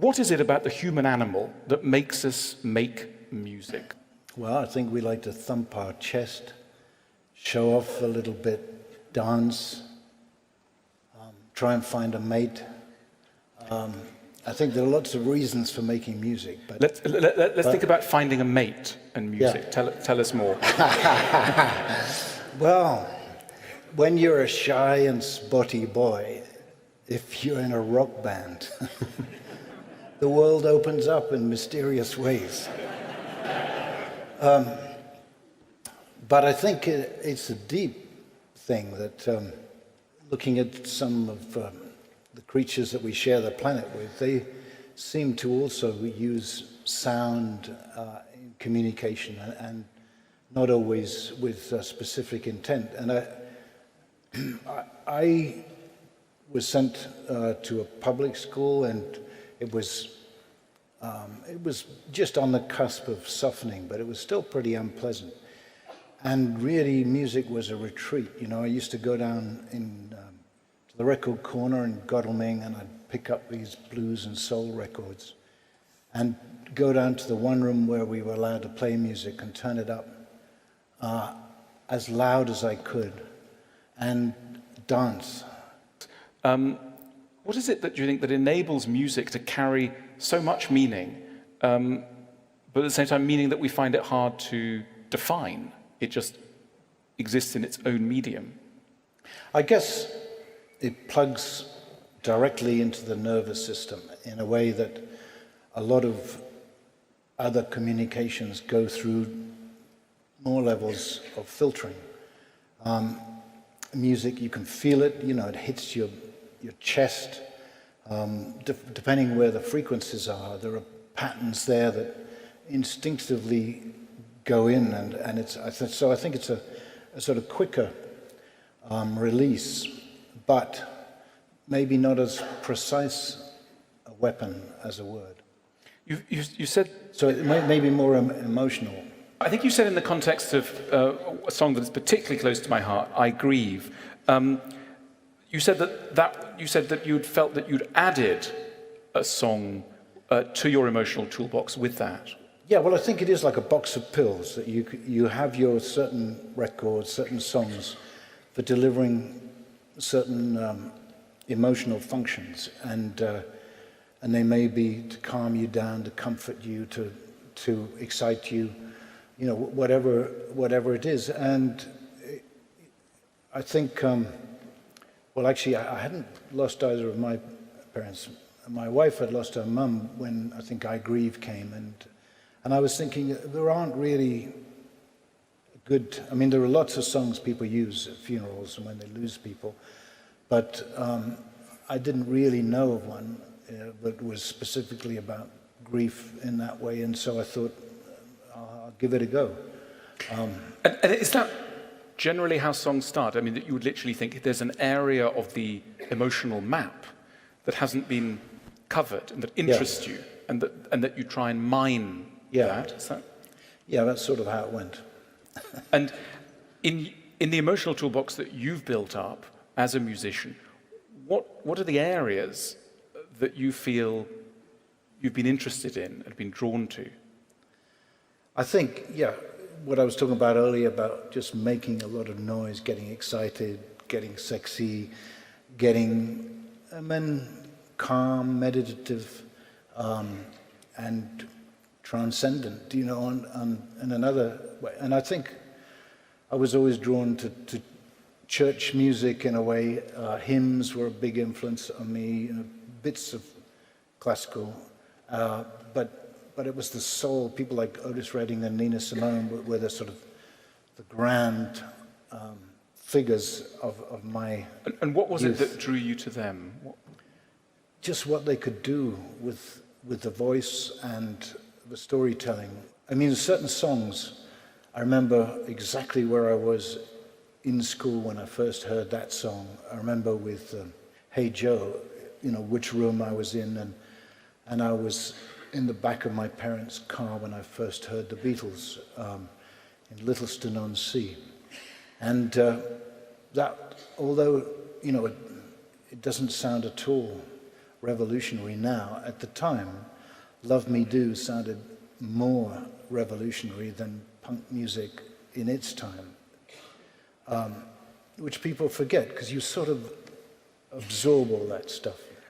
what is it about the human animal that makes us make music? Well, I think we like to thump our chest, show off a little bit, dance, try and find a mate. I think there are lots of reasons for making music. But let's think about finding a mate and music. Yeah. Tell us more. Well, when you're a shy and spotty boy, if you're in a rock band, the world opens up in mysterious ways. But I think it's a deep thing that looking at some of the creatures that we share the planet with, they seem to also use sound in communication and not always with specific intent. And I was sent to a public school, and it was just on the cusp of softening, but it was still pretty unpleasant. And really, music was a retreat. You know, I used to go down to the record corner in Godalming, and I'd pick up these blues and soul records and go down to the one room where we were allowed to play music and turn it up as loud as I could and dance. What is it that you think that enables music to carry so much meaning, but at the same time meaning that we find it hard to define? It just exists in its own medium. I guess it plugs directly into the nervous system in a way that a lot of other communications go through more levels of filtering. Music, you can feel it, you know, it hits your chest. Depending where the frequencies are, there are patterns there that instinctively go in, and so I think it's a sort of quicker release, but maybe not as precise a weapon as a word. You said... So it may be more emotional. I think you said in the context of a song that is particularly close to my heart, I Grieve, you said that you'd felt that you'd added a song to your emotional toolbox with that. Yeah, well, I think it is like a box of pills, that you have your certain records, certain songs for delivering certain emotional functions, and they may be to calm you down, to comfort you, to excite you, you know, whatever it is. And I think, well, actually, I hadn't lost either of my parents. My wife had lost her mum when I think I Grieve came, and I was thinking, there aren't really good, I mean, there are lots of songs people use at funerals and when they lose people, but I didn't really know of one that was specifically about grief in that way, and so I thought, I'll give it a go. And is that generally how songs start? I mean, that you would literally think there's an area of the emotional map that hasn't been covered and that interests you, and that you try and mine that? Is that? Yeah, that's sort of how it went. And in the emotional toolbox that you've built up as a musician, what are the areas that you feel you've been interested in and been drawn to? I think, what I was talking about earlier about just making a lot of noise, getting excited, getting sexy, getting, and then calm, meditative, and transcendent, you know, in another way. And I think I was always drawn to church music in a way. Hymns were a big influence on me, you know, bits of classical, but it was the soul. People like Otis Redding and Nina Simone were the sort of the grand figures of my And what was youth. it that drew you to them? Just what they could do with the voice and the storytelling. I mean, certain songs, I remember exactly where I was in school when I first heard that song. I remember with Hey Joe, you know, which room I was in, and I was in the back of my parents' car when I first heard the Beatles in Littleston-on-Sea. And that, although, you know, it doesn't sound at all revolutionary now. At the time, Love Me Do sounded more revolutionary than punk music in its time, which people forget because you sort of absorb all that stuff.